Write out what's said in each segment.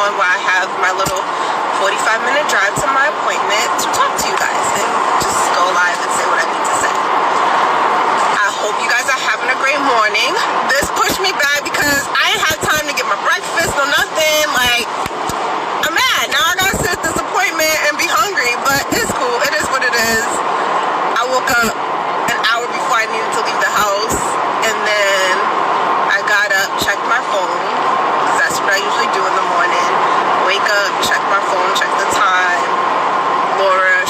on while I have my little 45-minute drive to my appointment to talk to you guys and just go live and say what I need to say. I hope you guys are having a great morning. This pushed me back because I ain't had time to get my breakfast or nothing. Like, I'm mad. Now I gotta sit at this appointment and be hungry, but it's cool. It is what it is. I woke up an hour before I needed to leave the house, and then I got up, checked my phone, because that's what I usually do in the morning. Wake up, check my phone, check the time. Laura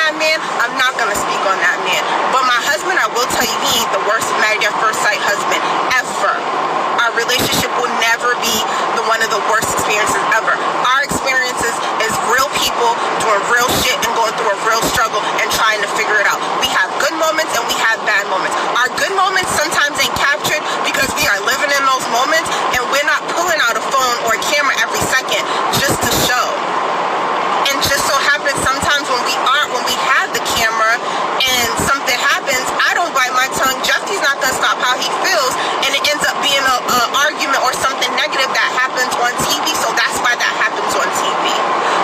that man, I'm not going to speak on that man. But my husband, I will tell you, he ain't the worst married at first sight husband ever. Our relationship will never be one of the worst experiences ever. Our experiences is real people doing real shit and going through a real struggle and trying to figure it out. We have good moments and we have bad moments. Our good moments sometimes ain't captured because we are living in those moments and we're not pulling out a phone or a camera every second just to show. And just so happens sometimes when we have the camera and something happens, I don't bite my tongue. Jephthe's not gonna stop how he feels, and it ends up being an argument or something negative that happens on TV. So that's why that happens on TV.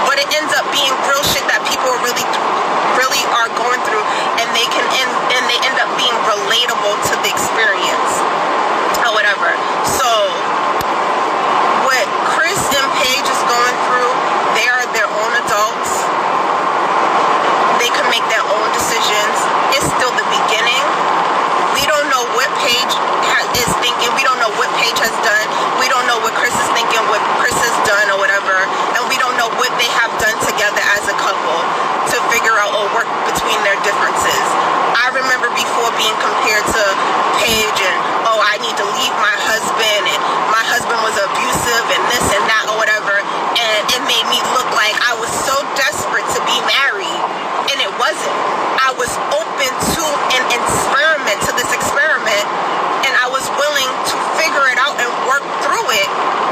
But it ends up being real shit that people really are going through, and they end up being relatable to the experience or whatever. So what Chris and Paige is going through, they are their own adults. They can make their own decisions. It's still the beginning. We don't know what Paige is thinking. We don't know what Paige has done. We don't know what Chris is thinking, what Chris has done or whatever. And we don't know what they have done together as a couple to figure out or work between their differences. I remember before being compared to Paige and, oh, I need to leave my husband and my husband was abusive and this and that or whatever. And it made me look like I was so desperate to be married. And it wasn't. I was open to an experiment, to this experiment, and I was willing to figure it out and work through it.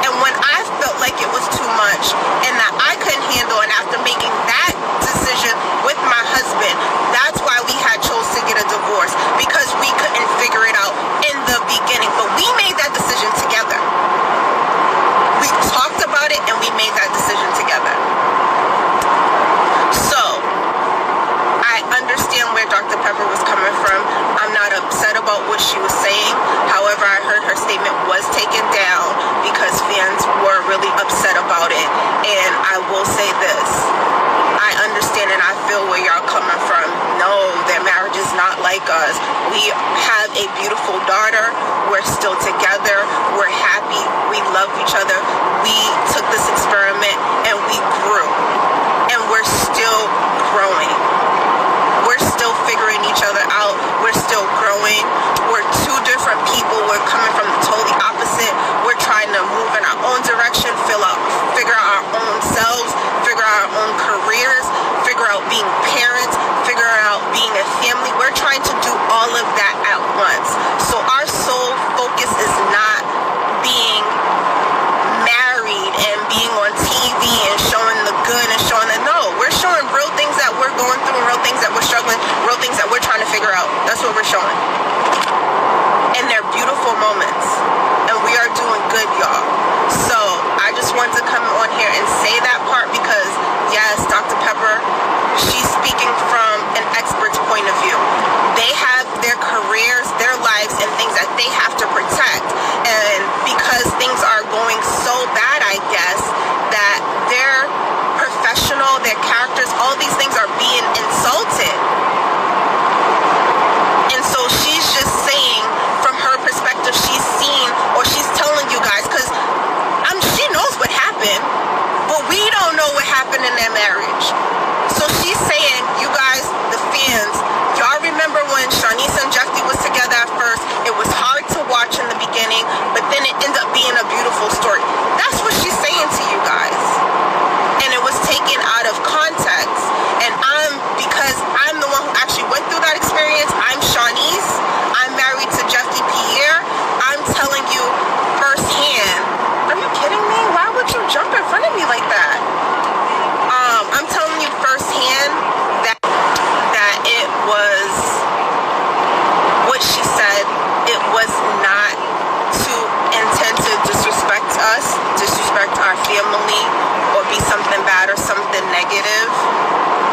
And when I felt like it was too much and that I couldn't handle, and after making that decision with my husband, that's why we had chose to get a divorce, because we couldn't figure it out in the beginning. But we made that decision together. We talked about it and we made that decision together. So I understand where Dr. Pepper was coming from. I'm not upset about what she was saying. However, I heard her statement was taken down because fans were really upset about it. And I will say this. I understand and I feel where y'all coming from. No, their marriage is not like us. We have a beautiful daughter. We're still together. We're happy. We love each other. We took this experiment and we grew. And we're still growing. We're still figuring each other out. We're still growing. We're two different people. We're coming from the totally opposite. We're trying to move in our own direction, figure out our own selves, figure out our own careers, figure out being parents, figure out being a family. We're trying to do all of that at once. So our sole focus is not being married and being on TV and showing the good and showing the no. We're showing real things that we're going through, real things that we're struggling, real things that we're trying to figure out. That's what we're showing. And they're beautiful moments. And we are doing good, y'all. So I just wanted to come on here and say that part because, yes, Dr. Pepper, she's speaking from an expert's point of view. They have their careers, their lives, and things that they have to protect. And because things are going so bad, I guess, that their professional, their characters, all these things are being insulted. And so she's just saying, from her perspective, she's seen, or she's telling you guys, because she knows what happened, but we don't know what happened in their marriage. So she's saying, you guys, the fans, y'all remember when Shawniece and Jephte was together at first? It was hard to watch in the beginning, but then it ended up being a beautiful story. That's what she's saying to you guys. And it was taken out of context. And because I'm the one who actually went through that experience, I'm Shawniece. I'm married to Jephte Pierre. I'm telling you firsthand. Are you kidding me? Why would you jump in front of me like that? I'm telling you firsthand that it was what she said. It was not to intend to disrespect us, disrespect our family, or be something bad or something negative.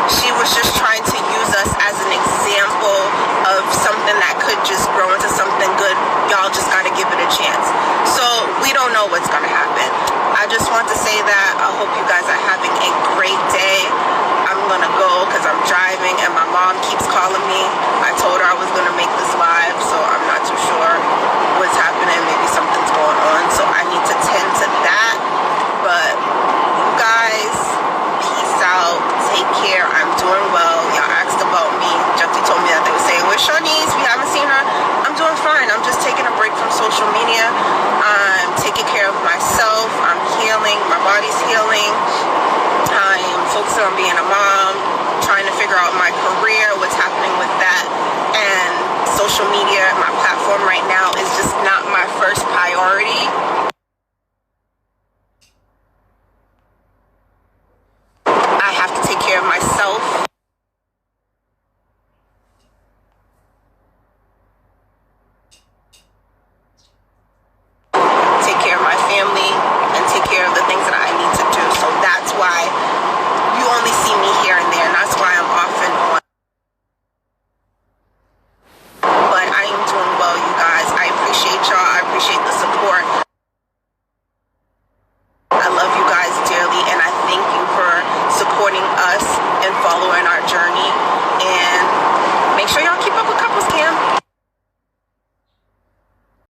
She was just trying to use us as an example of something that could just grow into something good. Y'all just gotta give it a chance. So we don't know what's gonna happen. I just want to say that I hope you guys are having a great day. I'm gonna go because I'm driving and my mom keeps calling me. I told her I was gonna make this live, so I'm not too sure what's happening. Maybe something's going on, so I need to tend to that. But you guys, peace out. Take care. I'm doing well. Y'all asked supporting us and following our journey.